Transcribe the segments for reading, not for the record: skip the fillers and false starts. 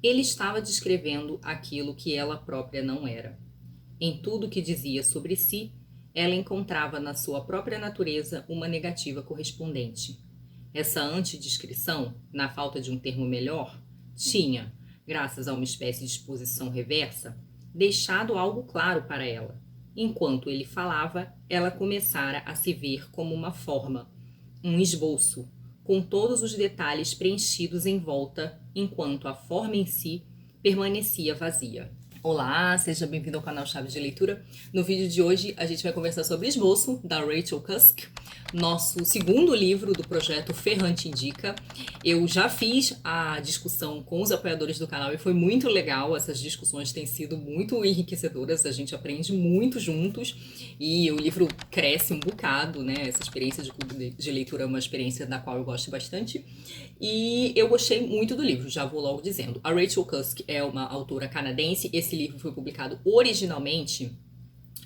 Ele estava descrevendo aquilo que ela própria não era. Em tudo que dizia sobre si, ela encontrava na sua própria natureza uma negativa correspondente. Essa antidescrição, na falta de um termo melhor, tinha, graças a uma espécie de exposição reversa, deixado algo claro para ela. Enquanto ele falava, ela começara a se ver como uma forma, um esboço, com todos os detalhes preenchidos em volta, enquanto a forma em si permanecia vazia. Olá, seja bem-vindo ao canal Chaves de Leitura. No vídeo de hoje a gente vai conversar sobre Esboço, da Rachel Cusk, nosso segundo livro do projeto Ferrante Indica. Eu já fiz a discussão com os apoiadores do canal e foi muito legal, essas discussões têm sido muito enriquecedoras, a gente aprende muito juntos e o livro cresce um bocado, né? Essa experiência de clube de leitura é uma experiência da qual eu gosto bastante e eu gostei muito do livro, já vou logo dizendo. A Rachel Cusk é uma autora canadense, esse livro foi publicado originalmente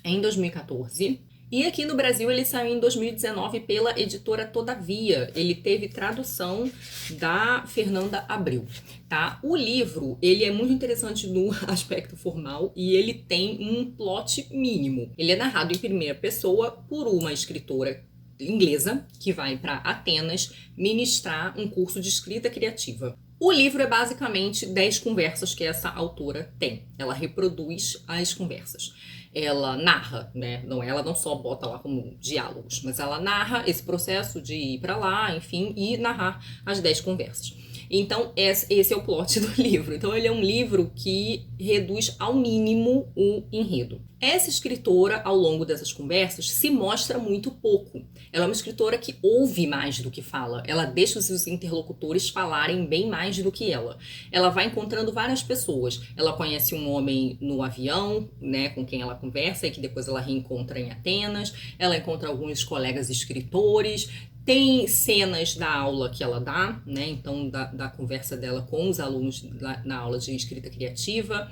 em 2014 e aqui no Brasil ele saiu em 2019 pela editora Todavia. Ele teve tradução da Fernanda Abreu, tá? O livro, ele é muito interessante no aspecto formal e ele tem um plot mínimo. Ele é narrado em primeira pessoa por uma escritora inglesa que vai para Atenas ministrar um curso de escrita criativa. O livro é basicamente 10 conversas que essa autora tem. Ela reproduz as conversas. Ela narra, né? Ela não só bota lá como diálogos, mas ela narra esse processo de ir para lá, enfim, e narrar as 10 conversas. Então, esse é o plot do livro. Então, ele é um livro que reduz ao mínimo o enredo. Essa escritora, ao longo dessas conversas, se mostra muito pouco. Ela é uma escritora que ouve mais do que fala. Ela deixa os seus interlocutores falarem bem mais do que ela. Ela vai encontrando várias pessoas. Ela conhece um homem no avião, né, com quem ela conversa e que depois ela reencontra em Atenas. Ela encontra alguns colegas escritores. Tem cenas da aula que ela dá, né? Então, da conversa dela com os alunos na aula de escrita criativa.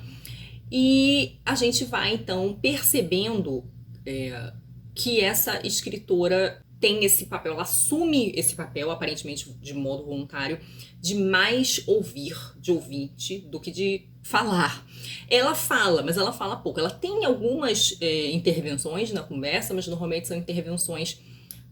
E a gente vai, então, percebendo que essa escritora tem esse papel, ela assume esse papel, aparentemente de modo voluntário, de mais ouvir, de ouvinte, do que de falar. Ela fala, mas ela fala pouco. Ela tem algumas intervenções na conversa, mas normalmente são intervenções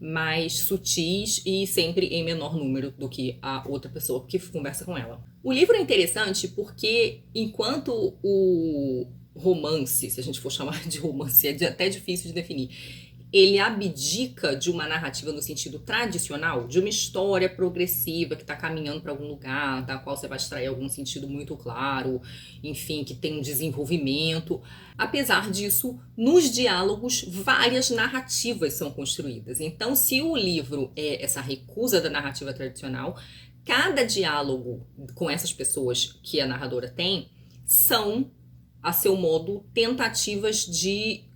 mais sutis e sempre em menor número do que a outra pessoa que conversa com ela. O livro é interessante porque enquanto o romance, se a gente for chamar de romance, é até difícil de definir, ele abdica de uma narrativa no sentido tradicional, de uma história progressiva que está caminhando para algum lugar, da qual você vai extrair algum sentido muito claro, enfim, que tem um desenvolvimento. Apesar disso, nos diálogos, várias narrativas são construídas. Então, se o livro é essa recusa da narrativa tradicional, cada diálogo com essas pessoas que a narradora tem são, a seu modo, tentativas de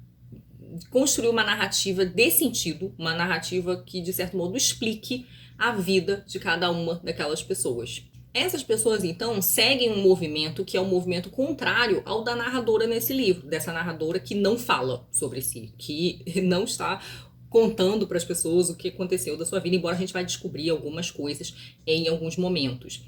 construir uma narrativa de sentido, uma narrativa que, de certo modo, explique a vida de cada uma daquelas pessoas. Essas pessoas, então, seguem um movimento que é um movimento contrário ao da narradora nesse livro, dessa narradora que não fala sobre si, que não está contando para as pessoas o que aconteceu da sua vida, embora a gente vai descobrir algumas coisas em alguns momentos.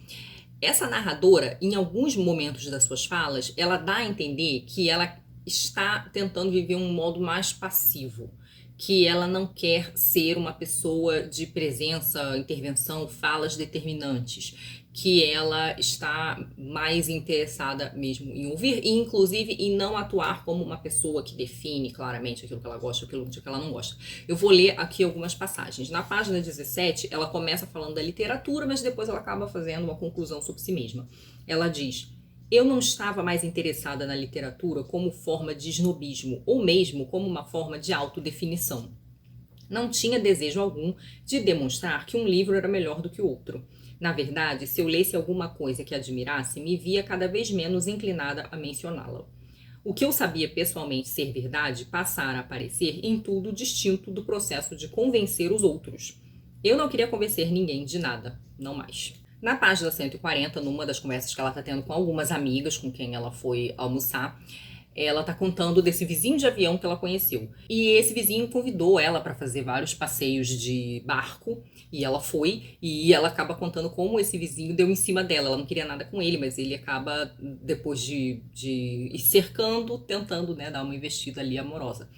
Essa narradora, em alguns momentos das suas falas, ela dá a entender que ela está tentando viver um modo mais passivo, que ela não quer ser uma pessoa de presença, intervenção, falas determinantes, que ela está mais interessada mesmo em ouvir e inclusive em não atuar como uma pessoa que define claramente aquilo que ela gosta, aquilo que ela não gosta. Eu vou ler aqui algumas passagens. Na página 17, ela começa falando da literatura, mas depois ela acaba fazendo uma conclusão sobre si mesma. Ela diz: eu não estava mais interessada na literatura como forma de snobismo, ou mesmo como uma forma de autodefinição. Não tinha desejo algum de demonstrar que um livro era melhor do que o outro. Na verdade, se eu lesse alguma coisa que admirasse, me via cada vez menos inclinada a mencioná-la. O que eu sabia pessoalmente ser verdade passara a aparecer em tudo distinto do processo de convencer os outros. Eu não queria convencer ninguém de nada, não mais. Na página 140, numa das conversas que ela está tendo com algumas amigas com quem ela foi almoçar, Ela tá contando desse vizinho de avião que ela conheceu. E esse vizinho convidou ela para fazer vários passeios de barco, e ela foi, e ela acaba contando como esse vizinho deu em cima dela. Ela não queria nada com ele, mas ele acaba, depois de ir cercando, tentando, né, dar uma investida ali amorosa.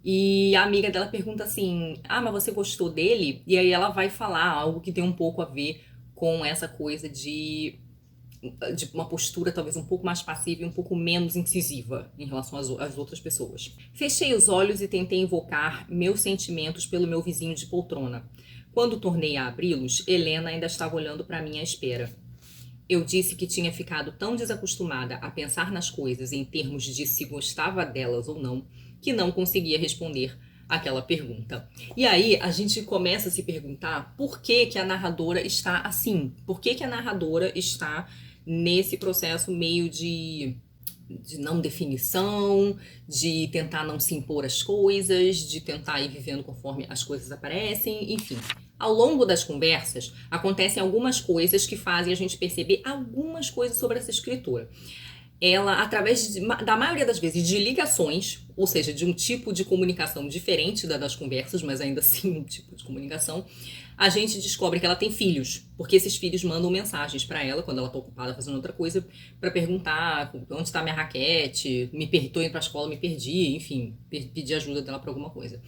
E a amiga dela pergunta assim: ah, mas você gostou dele? E aí ela vai falar algo que tem um pouco a ver com essa coisa de uma postura talvez um pouco mais passiva e um pouco menos incisiva em relação às outras pessoas. Fechei os olhos e tentei invocar meus sentimentos pelo meu vizinho de poltrona. Quando tornei a abri-los, Helena ainda estava olhando para mim à espera. Eu disse que tinha ficado tão desacostumada a pensar nas coisas em termos de se gostava delas ou não, que não conseguia responder aquela pergunta. E aí a gente começa a se perguntar por que que a narradora está assim, por que que a narradora está nesse processo meio de não definição, de tentar não se impor as coisas, de tentar ir vivendo conforme as coisas aparecem, enfim. Ao longo das conversas, acontecem algumas coisas que fazem a gente perceber algumas coisas sobre essa escritora. Ela, através da maioria das vezes, de ligações, ou seja, de um tipo de comunicação diferente das conversas, mas ainda assim um tipo de comunicação, a gente descobre que ela tem filhos, porque esses filhos mandam mensagens para ela quando ela está ocupada fazendo outra coisa, para perguntar onde está minha raquete, tô indo para a escola, me perdi, enfim, pedir ajuda dela para alguma coisa.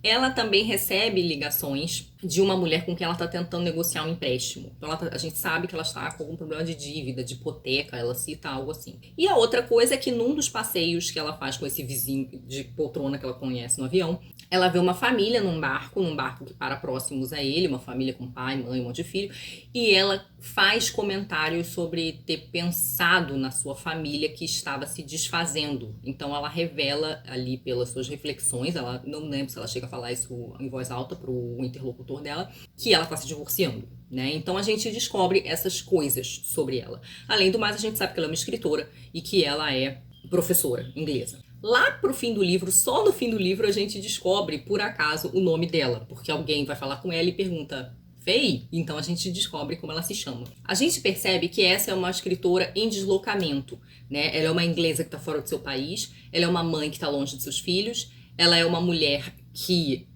Ela também recebe ligações de uma mulher com quem ela está tentando negociar um empréstimo. Então a gente sabe que ela está com algum problema de dívida, de hipoteca, ela cita algo assim. E a outra coisa é que num dos passeios que ela faz com esse vizinho de poltrona que ela conhece no avião, ela vê uma família num barco que para próximos a ele, uma família com pai, mãe, um monte de filho, e ela faz comentários sobre ter pensado na sua família que estava se desfazendo. Então ela revela ali pelas suas reflexões, ela não lembra se ela chega a falar isso em voz alta para o interlocutor dela, que ela está se divorciando, né? Então a gente descobre essas coisas sobre ela. Além do mais, a gente sabe que ela é uma escritora e que ela é professora inglesa. Lá pro fim do livro, só no fim do livro, a gente descobre, por acaso, o nome dela, porque alguém vai falar com ela e pergunta: Faye? Então a gente descobre como ela se chama. A gente percebe que essa é uma escritora em deslocamento, né? Ela é uma inglesa que está fora do seu país, ela é uma mãe que está longe de seus filhos, ela é uma mulher que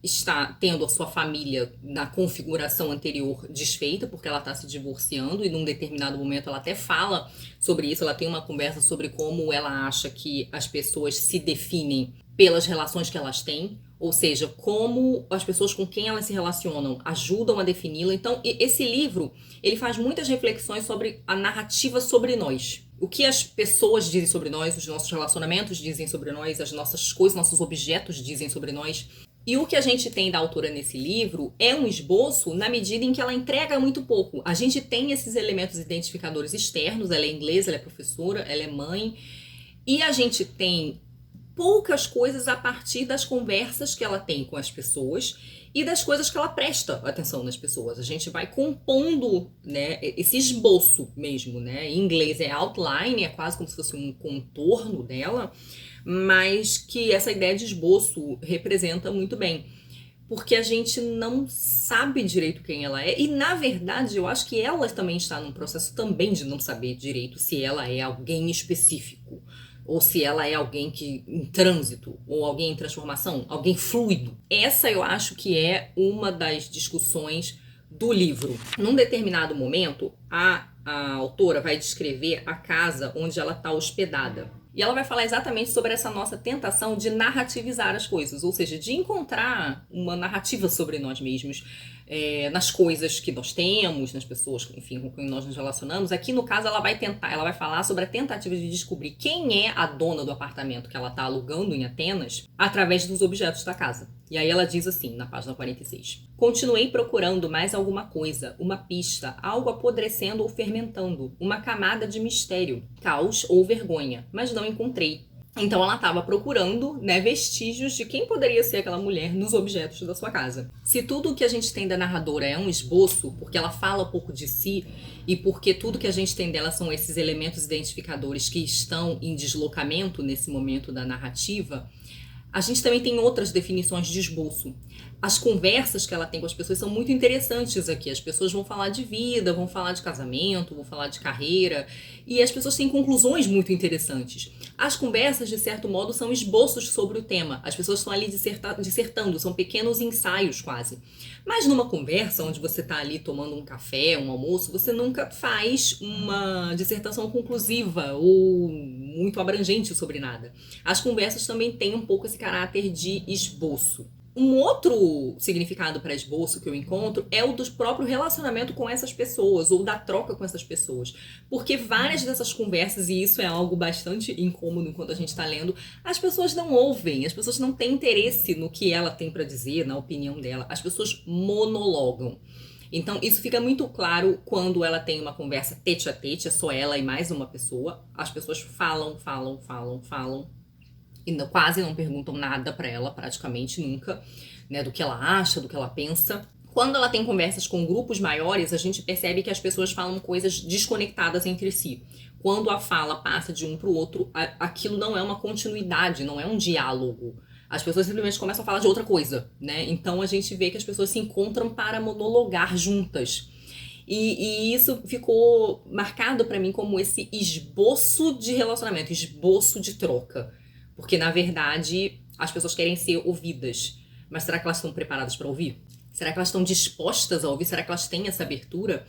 está tendo a sua família na configuração anterior desfeita, porque ela está se divorciando, e num determinado momento ela até fala sobre isso, ela tem uma conversa sobre como ela acha que as pessoas se definem pelas relações que elas têm, ou seja, como as pessoas com quem elas se relacionam ajudam a defini-la. Então, esse livro, ele faz muitas reflexões sobre a narrativa sobre nós. O que as pessoas dizem sobre nós, os nossos relacionamentos dizem sobre nós, as nossas coisas, nossos objetos dizem sobre nós. E o que a gente tem da autora nesse livro é um esboço na medida em que ela entrega muito pouco. A gente tem esses elementos identificadores externos, ela é inglesa, ela é professora, ela é mãe, e a gente tem poucas coisas a partir das conversas que ela tem com as pessoas e das coisas que ela presta atenção nas pessoas. A gente vai compondo, né, esse esboço mesmo, né? Em inglês é outline, é quase como se fosse um contorno dela, mas que essa ideia de esboço representa muito bem. Porque a gente não sabe direito quem ela é, e na verdade eu acho que ela também está num processo também de não saber direito se ela é alguém específico, ou se ela é alguém que em trânsito, ou alguém em transformação, alguém fluido. Essa eu acho que é uma das discussões do livro. Num determinado momento, a autora vai descrever a casa onde ela está hospedada. E ela vai falar exatamente sobre essa nossa tentação de narrativizar as coisas, ou seja, de encontrar uma narrativa sobre nós mesmos, nas coisas que nós temos, nas pessoas, enfim, com quem nós nos relacionamos. Aqui, no caso, ela vai falar sobre a tentativa de descobrir quem é a dona do apartamento que ela está alugando em Atenas através dos objetos da casa. E aí ela diz assim, na página 46. Continuei procurando mais alguma coisa, uma pista, algo apodrecendo ou fermentando, uma camada de mistério, caos ou vergonha, mas não encontrei. Então ela estava procurando, né, vestígios de quem poderia ser aquela mulher nos objetos da sua casa. Se tudo o que a gente tem da narradora é um esboço, porque ela fala um pouco de si, e porque tudo que a gente tem dela são esses elementos identificadores que estão em deslocamento nesse momento da narrativa, A gente também tem outras definições de esboço. As conversas que ela tem com as pessoas são muito interessantes aqui. As pessoas vão falar de vida, vão falar de casamento, vão falar de carreira, e as pessoas têm conclusões muito interessantes. As conversas, de certo modo, são esboços sobre o tema. As pessoas estão ali dissertando, são pequenos ensaios quase. Mas numa conversa onde você está ali tomando um café, um almoço, você nunca faz uma dissertação conclusiva ou muito abrangente sobre nada. As conversas também têm um pouco esse caráter de esboço. Um outro significado para esboço que eu encontro é o do próprio relacionamento com essas pessoas, ou da troca com essas pessoas. Porque várias dessas conversas, e isso é algo bastante incômodo enquanto a gente está lendo, as pessoas não ouvem, as pessoas não têm interesse no que ela tem para dizer, na opinião dela. As pessoas monologam. Então, isso fica muito claro quando ela tem uma conversa tete a tete, é só ela e mais uma pessoa. As pessoas falam e quase não perguntam nada para ela, praticamente nunca, né, do que ela acha, do que ela pensa. Quando ela tem conversas com grupos maiores, a gente percebe que as pessoas falam coisas desconectadas entre si. Quando a fala passa de um para o outro, aquilo não é uma continuidade, não é um diálogo. As pessoas simplesmente começam a falar de outra coisa, né? Então a gente vê que as pessoas se encontram para monologar juntas. E isso ficou marcado para mim como esse esboço de relacionamento, esboço de troca. Porque, na verdade, as pessoas querem ser ouvidas. Mas será que elas estão preparadas para ouvir? Será que elas estão dispostas a ouvir? Será que elas têm essa abertura?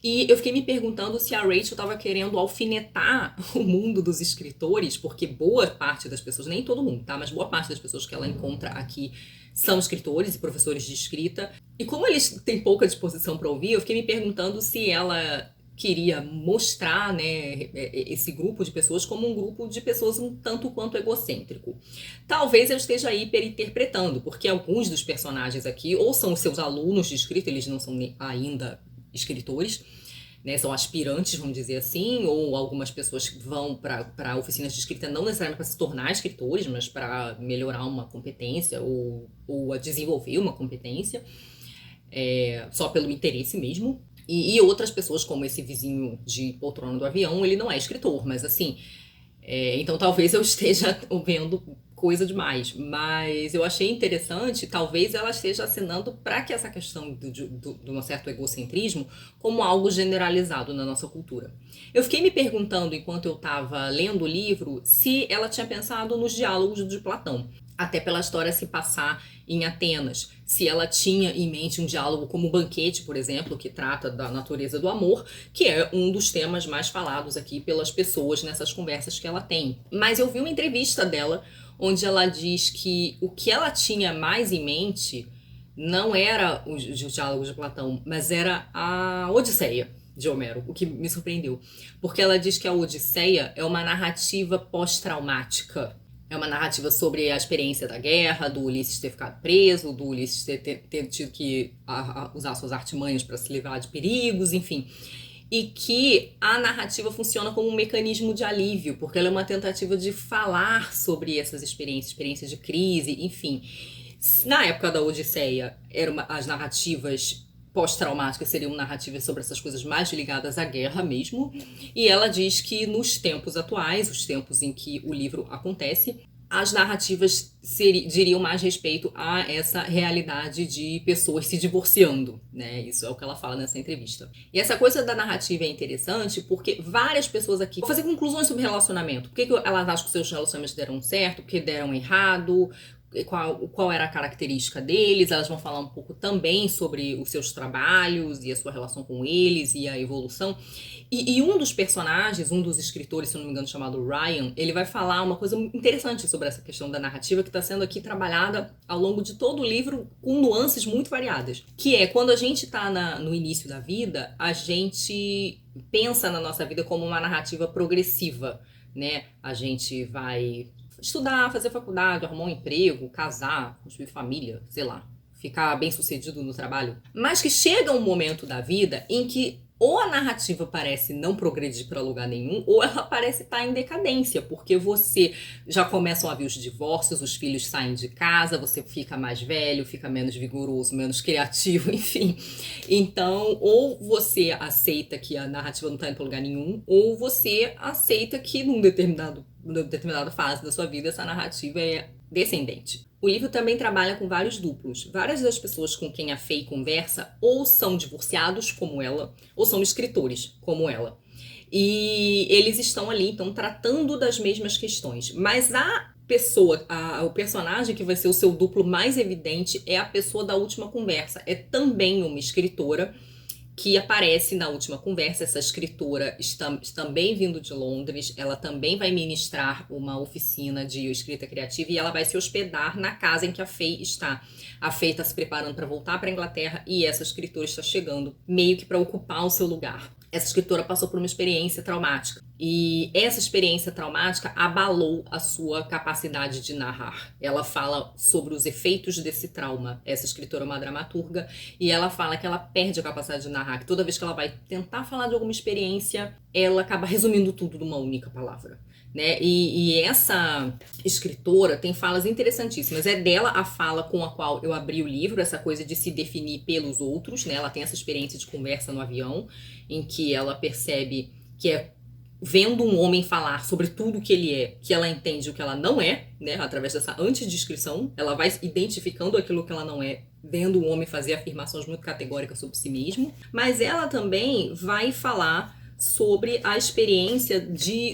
E eu fiquei me perguntando se a Rachel estava querendo alfinetar o mundo dos escritores, porque boa parte das pessoas, nem todo mundo, tá? Mas boa parte das pessoas que ela encontra aqui são escritores e professores de escrita. E como eles têm pouca disposição para ouvir, eu fiquei me perguntando se ela queria mostrar, né, esse grupo de pessoas como um grupo de pessoas um tanto quanto egocêntrico. Talvez eu esteja hiperinterpretando, porque alguns dos personagens aqui ou são os seus alunos de escrita, eles não são ainda escritores, né, são aspirantes, vamos dizer assim, ou algumas pessoas que vão para oficinas de escrita não necessariamente para se tornar escritores, mas para melhorar uma competência ou a desenvolver uma competência, só pelo interesse mesmo. E outras pessoas, como esse vizinho de poltrona do avião, ele não é escritor, mas assim, então talvez eu esteja vendo coisa demais, mas eu achei interessante, talvez ela esteja assinando para que essa questão de um certo egocentrismo como algo generalizado na nossa cultura. Eu fiquei me perguntando, enquanto eu estava lendo o livro, se ela tinha pensado nos diálogos de Platão, até pela história se passar em Atenas, se ela tinha em mente um diálogo como o Banquete, por exemplo, que trata da natureza do amor, que é um dos temas mais falados aqui pelas pessoas nessas conversas que ela tem. Mas eu vi uma entrevista dela onde ela diz que o que ela tinha mais em mente não era os diálogos de Platão, mas era a Odisseia de Homero, o que me surpreendeu. Porque ela diz que a Odisseia é uma narrativa pós-traumática. É uma narrativa sobre a experiência da guerra, do Ulisses ter ficado preso, do Ulisses ter tido que usar suas artimanhas para se livrar de perigos, enfim. E que a narrativa funciona como um mecanismo de alívio, porque ela é uma tentativa de falar sobre essas experiências de crise, enfim. Na época da Odisseia, as narrativas pós-traumáticas seriam narrativas sobre essas coisas mais ligadas à guerra mesmo, e ela diz que nos tempos atuais, os tempos em que o livro acontece, as narrativas diriam mais respeito a essa realidade de pessoas se divorciando, né? Isso é o que ela fala nessa entrevista. E essa coisa da narrativa é interessante porque várias pessoas aqui vão fazer conclusões sobre relacionamento. Por que elas acham que seus relacionamentos deram certo, por que deram errado, qual era a característica deles. Elas vão falar um pouco também sobre os seus trabalhos e a sua relação com eles e a evolução. E um dos personagens, um dos escritores, se eu não me engano, chamado Ryan, ele vai falar uma coisa interessante sobre essa questão da narrativa que está sendo aqui trabalhada ao longo de todo o livro com nuances muito variadas. Que é, quando a gente está no início da vida, a gente pensa na nossa vida como uma narrativa progressiva, né? A gente vai estudar, fazer faculdade, arrumar um emprego, casar, construir família, sei lá, ficar bem sucedido no trabalho. Mas que chega um momento da vida em que ou a narrativa parece não progredir para lugar nenhum, ou ela parece estar em decadência, porque você já começam a ver os divórcios, os filhos saem de casa, você fica mais velho, fica menos vigoroso, menos criativo, enfim. Então, ou você aceita que a narrativa não está indo para lugar nenhum, ou você aceita que num determinado determinada fase da sua vida, essa narrativa é descendente. O livro também trabalha com vários duplos. Várias das pessoas com quem a Faye conversa ou são divorciados, como ela, ou são escritores, como ela. E eles estão ali, então, tratando das mesmas questões. Mas a pessoa, o personagem que vai ser o seu duplo mais evidente é a pessoa da última conversa. É também uma escritora que aparece na última conversa. Essa escritora está também vindo de Londres, ela também vai ministrar uma oficina de escrita criativa e ela vai se hospedar na casa em que a Faye está. A Faye está se preparando para voltar para a Inglaterra e essa escritora está chegando meio que para ocupar o seu lugar. Essa escritora passou por uma experiência traumática e essa experiência traumática abalou a sua capacidade de narrar. Ela fala sobre os efeitos desse trauma. Essa escritora é uma dramaturga e ela fala que ela perde a capacidade de narrar, que toda vez que ela vai tentar falar de alguma experiência, ela acaba resumindo tudo numa única palavra. Né? E essa escritora tem falas interessantíssimas. É dela a fala com a qual eu abri o livro, essa coisa de se definir pelos outros, né? Ela tem essa experiência de conversa no avião, em que ela percebe que é vendo um homem falar sobre tudo que ele é, que ela entende o que ela não é, né? Através dessa antidescrição, ela vai identificando aquilo que ela não é, vendo o homem fazer afirmações muito categóricas sobre si mesmo. Mas ela também vai falar sobre a experiência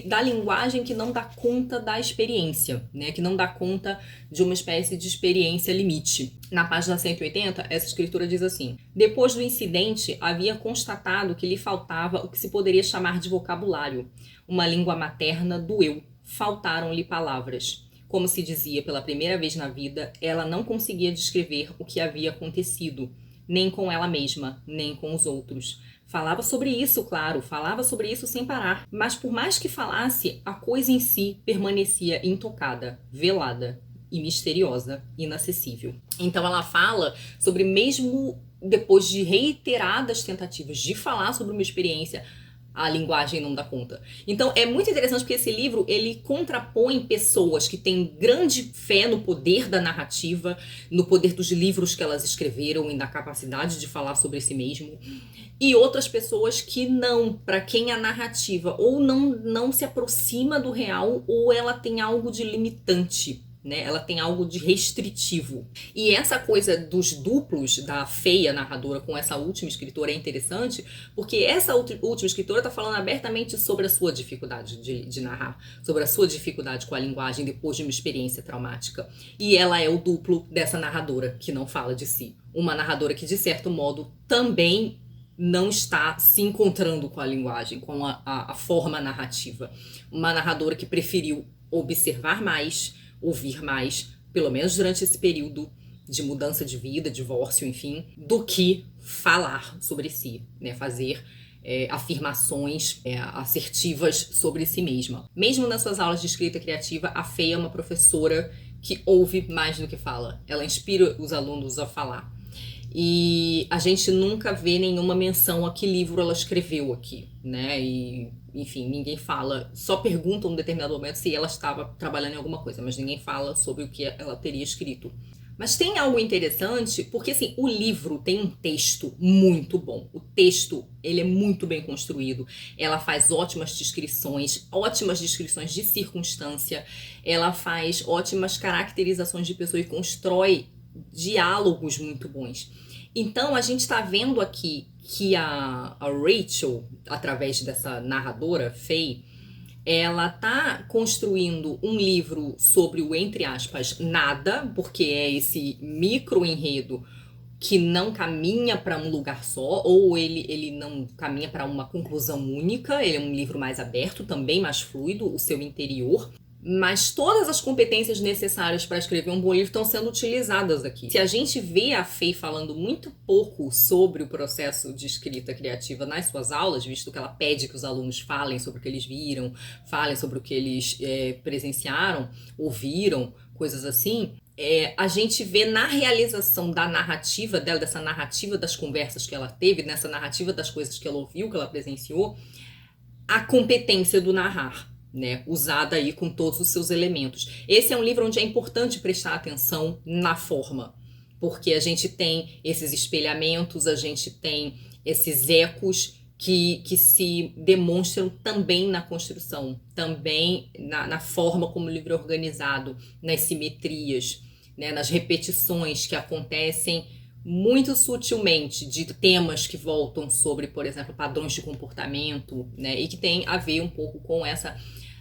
da linguagem que não dá conta da experiência, né? Que não dá conta de uma espécie de experiência limite. Na página 180, essa escritora diz assim: depois do incidente, havia constatado que lhe faltava o que se poderia chamar de vocabulário, uma língua materna do eu. Faltaram-lhe palavras. Como se dizia pela primeira vez na vida, ela não conseguia descrever o que havia acontecido, nem com ela mesma, nem com os outros. Falava sobre isso, claro, falava sobre isso sem parar. Mas por mais que falasse, a coisa em si permanecia intocada, velada e misteriosa, inacessível. Então ela fala sobre, mesmo depois de reiteradas tentativas de falar sobre uma experiência, a linguagem não dá conta. Então é muito interessante porque esse livro, ele contrapõe pessoas que têm grande fé no poder da narrativa, no poder dos livros que elas escreveram e na capacidade de falar sobre si mesmo, e outras pessoas que não, para quem a narrativa ou não se aproxima do real, ou ela tem algo de limitante, né? Ela tem algo de restritivo. E essa coisa dos duplos da Faye, narradora, com essa última escritora é interessante, porque essa última escritora está falando abertamente sobre a sua dificuldade de narrar, sobre a sua dificuldade com a linguagem depois de uma experiência traumática. E ela é o duplo dessa narradora que não fala de si. Uma narradora que, de certo modo, também não está se encontrando com a linguagem, com a forma narrativa. Uma narradora que preferiu observar mais, ouvir mais, pelo menos durante esse período de mudança de vida, divórcio, enfim, do que falar sobre si, né? Fazer afirmações assertivas sobre si mesma. Mesmo nas suas aulas de escrita criativa, a Faye é uma professora que ouve mais do que fala. Ela inspira os alunos a falar. E a gente nunca vê nenhuma menção a que livro ela escreveu aqui, né? E, enfim, ninguém fala, só pergunta em um determinado momento se ela estava trabalhando em alguma coisa, mas ninguém fala sobre o que ela teria escrito. Mas tem algo interessante, porque assim, o livro tem um texto muito bom. O texto, ele é muito bem construído. Ela faz ótimas descrições de circunstância. Ela faz ótimas caracterizações de pessoa e constrói diálogos muito bons. Então a gente está vendo aqui que a Rachel, através dessa narradora, Faye, ela tá construindo um livro sobre o, entre aspas, nada, porque é esse micro enredo que não caminha para um lugar só, ou ele não caminha para uma conclusão única. Ele é um livro mais aberto, também mais fluido, o seu interior. Mas todas as competências necessárias para escrever um bom livro estão sendo utilizadas aqui. Se a gente vê a Faye falando muito pouco sobre o processo de escrita criativa nas suas aulas, visto que ela pede que os alunos falem sobre o que eles viram, falem sobre o que eles presenciaram, ouviram, coisas assim, a gente vê na realização da narrativa dela, dessa narrativa das conversas que ela teve, nessa narrativa das coisas que ela ouviu, que ela presenciou, a competência do narrar, né, usada aí com todos os seus elementos. Esse é um livro onde é importante prestar atenção na forma, porque a gente tem esses espelhamentos, a gente tem esses ecos que se demonstram também na construção, também na forma como o livro é organizado, nas simetrias, né, nas repetições que acontecem muito sutilmente de temas que voltam sobre, por exemplo, padrões de comportamento, né, e que tem a ver um pouco com essa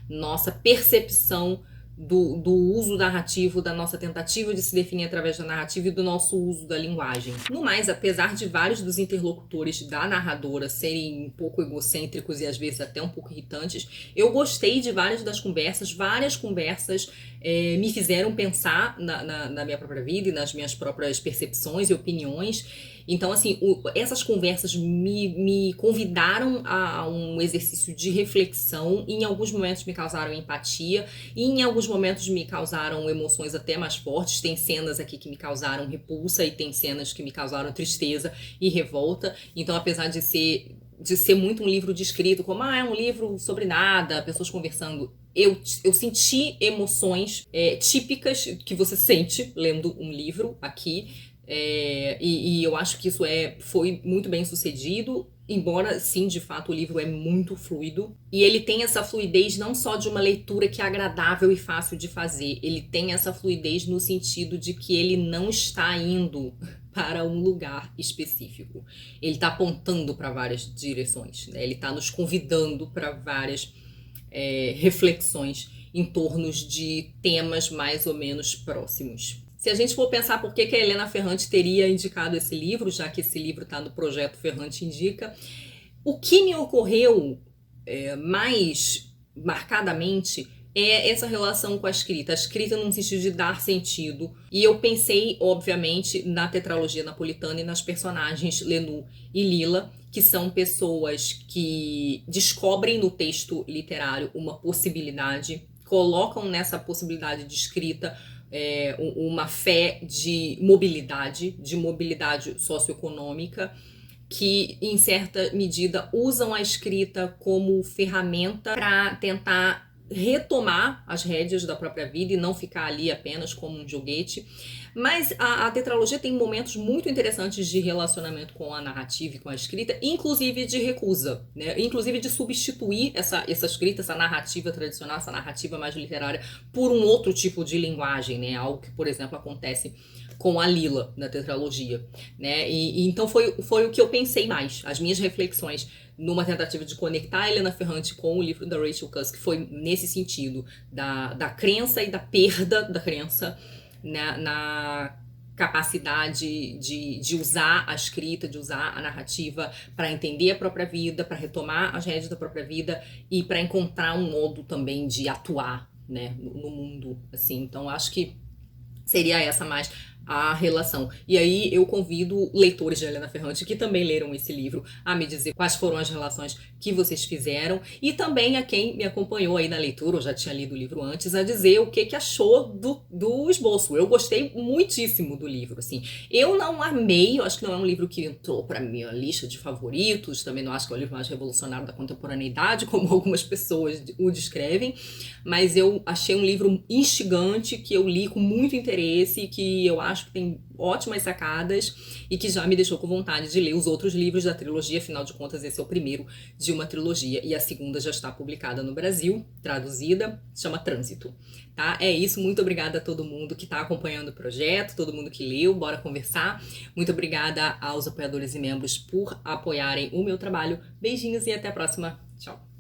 nossa percepção do uso narrativo, da nossa tentativa de se definir através da narrativa e do nosso uso da linguagem. No mais, apesar de vários dos interlocutores da narradora serem um pouco egocêntricos e às vezes até um pouco irritantes, eu gostei de várias conversas me fizeram pensar na minha própria vida e nas minhas próprias percepções e opiniões. Então, assim, essas conversas me convidaram a um exercício de reflexão, e em alguns momentos me causaram empatia, e em alguns momentos me causaram emoções até mais fortes. Tem cenas aqui que me causaram repulsa e tem cenas que me causaram tristeza e revolta. Então, apesar de ser muito um livro descrito como é um livro sobre nada, pessoas conversando, eu senti emoções típicas que você sente lendo um livro aqui. E eu acho que isso foi muito bem sucedido, embora sim, de fato, o livro é muito fluido, e ele tem essa fluidez não só de uma leitura que é agradável e fácil de fazer, ele tem essa fluidez no sentido de que ele não está indo para um lugar específico, ele está apontando para várias direções, né? Ele está nos convidando para várias reflexões em torno de temas mais ou menos próximos. Se a gente for pensar por que a Helena Ferrante teria indicado esse livro, já que esse livro está no projeto Ferrante Indica, o que me ocorreu mais marcadamente é essa relação com a escrita num sentido de dar sentido. E eu pensei, obviamente, na tetralogia napolitana e nas personagens Lenu e Lila, que são pessoas que descobrem no texto literário uma possibilidade, colocam nessa possibilidade de escrita uma fé de mobilidade socioeconômica, que em certa medida usam a escrita como ferramenta para tentar retomar as rédeas da própria vida e não ficar ali apenas como um joguete. Mas a tetralogia tem momentos muito interessantes de relacionamento com a narrativa e com a escrita, inclusive de recusa, né? Inclusive de substituir essa escrita, essa narrativa tradicional, essa narrativa mais literária, por um outro tipo de linguagem, né? Algo que, por exemplo, acontece com a Lila na tetralogia, né? E então foi o que eu pensei mais, as minhas reflexões numa tentativa de conectar a Helena Ferrante com o livro da Rachel Cusk, foi nesse sentido da crença e da perda da crença na capacidade de usar a escrita, de usar a narrativa para entender a própria vida, para retomar as rédeas da própria vida e para encontrar um modo também de atuar, né, no mundo, assim. Então acho que seria essa mais a relação. E aí eu convido leitores de Helena Ferrante que também leram esse livro a me dizer quais foram as relações que vocês fizeram, e também a quem me acompanhou aí na leitura, ou já tinha lido o livro antes, a dizer o que achou do esboço. Eu gostei muitíssimo do livro, assim. Eu não amei, eu acho que não é um livro que entrou para minha lista de favoritos, também não acho que é o livro mais revolucionário da contemporaneidade, como algumas pessoas o descrevem, mas eu achei um livro instigante, que eu li com muito interesse e que eu acho que tem ótimas sacadas e que já me deixou com vontade de ler os outros livros da trilogia. Afinal de contas, esse é o primeiro de uma trilogia e a segunda já está publicada no Brasil, traduzida, chama Trânsito, tá? É isso, muito obrigada a todo mundo que está acompanhando o projeto, todo mundo que leu, bora conversar. Muito obrigada aos apoiadores e membros por apoiarem o meu trabalho. Beijinhos e até a próxima. Tchau!